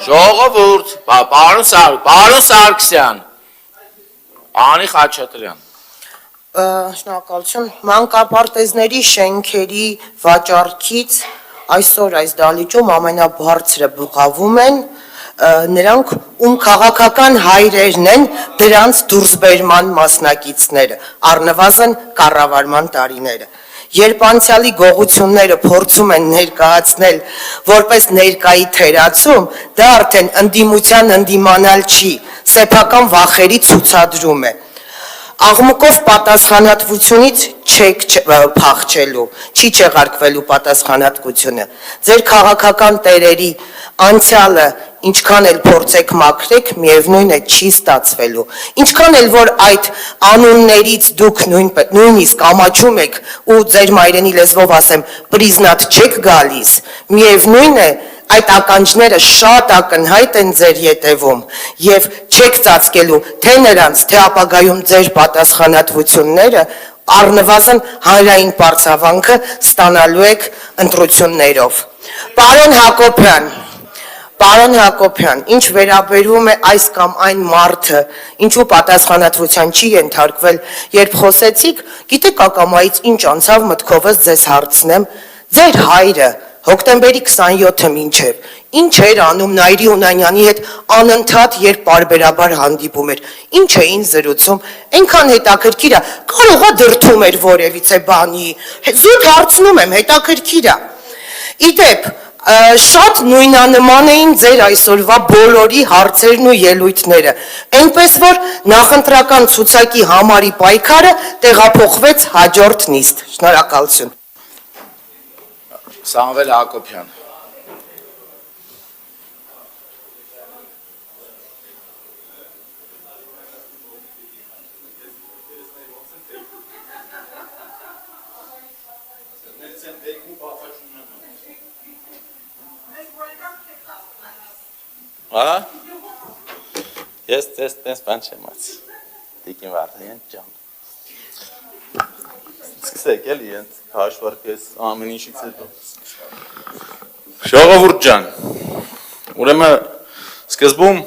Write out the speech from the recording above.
Ժողովուրդ, պարոն Սարգսյան, Անի Խաչատրյան։ Շնորհակալություն, մանկապարտեզների շենքերի վաճառքից այսօր այս դալիճում ամենաբարձրը բղավում են նրանք, ում քաղաքական հայրերն են դրանց դուրսբերման մասնակիցները, առնվազն կառավարման տարիները։ Երբ անցյալի գողությունները փորձում են ներկայացնել որպես ներկայի թերացում, դա արդեն ընդդիմության ընդդիմանալ չի, սեփական վախերի ցուցադրում է։ Աղմուկով պատասխանատվությունից չեք փախչելու, չի չեղարկվելու պատասխանատվությունը։ Ձեր քաղաքական տերերի անցյալը ինչքան էլ փորձեք մաքրեք, միևնույն է չի ստացվելու։ Ինչքան էլ որ այդ անուններից դուք նույնիսկ ամաչում եք ու ձեր մայրենի լեզվով ասեմ, պրիզնատ չեք գալիս, միևնույն է այդ ականջները շատ ակնհայտ են ձեր ետևում եւ չեք ծածկելու թե նրանց, թե ապագայում ձեր պատասխանատվությունները առնվազն հանրային բարձավանքը ստանալու եք ընտրություններով։ Պարոն Հակոբյան, ինչ վերաբերում է այս կամ այն մարդը, ինչու պատասխանատվության չի ենթարկվել, երբ խոսեցիք, գիտեք ակամայից ինչ անցավ մտքովս ձեզ հարցնեմ, ձեր հայրը հոկտեմբերի 27-ը մինչև ինչ էր անում Նայիրի Հունանյանի հետ անընդհատ, երբ պարբերաբար հանդիպում էր, ինչ էին զրուցում, այնքան հետաքրքիր է, կարող է դրդում էր որևիցե բանի, զուտ հարցնում եմ, հետաքրքիր է։ Իդեպ, շատ նույնանման էին ձեր այսօրվա բոլորի հարցերն ու ելույթները, այնպես որ նախընտրական ցուցակի համարի պայքարը տեղափոխվեց հաջորդ նիստ։ Շնորհակալություն։ Սամվել Հակոբյան։ Ես բան չեմ ասի, Տիկին Վարդանյան ջան, սկսեք էլի ենդ հաշվարկ ես ամեն ինչից հետո, ժողովուրդ ջան, ուրեմն սկզբում